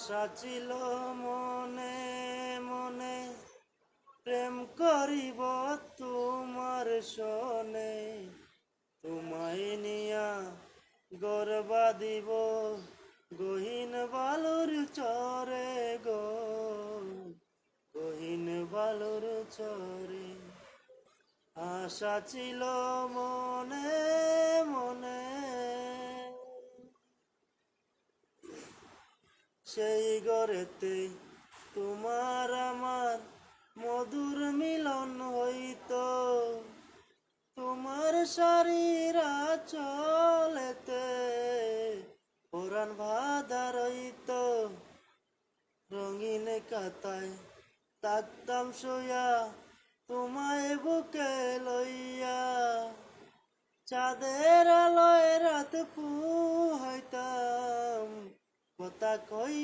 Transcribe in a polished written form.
সাচিল মনে মনে প্রেম করিব তোমার সনে, তোমায় নিয়া গর্বা দিব গহীন বালুর চরে গো, গহীন বালুর চরে। আশা ছিল মনে মনে, সেই ঘরেতে তোমার আমার মধুর মিলন হইতো, তোমার শরীরা চলেতে পুরাণ বাঁধা রইত। রঙিন কাতায় থাকতাম শুয়া তোমায় বুকে লইয়া, চাঁদের আলোয় রাত পোহাইতাম কথা কই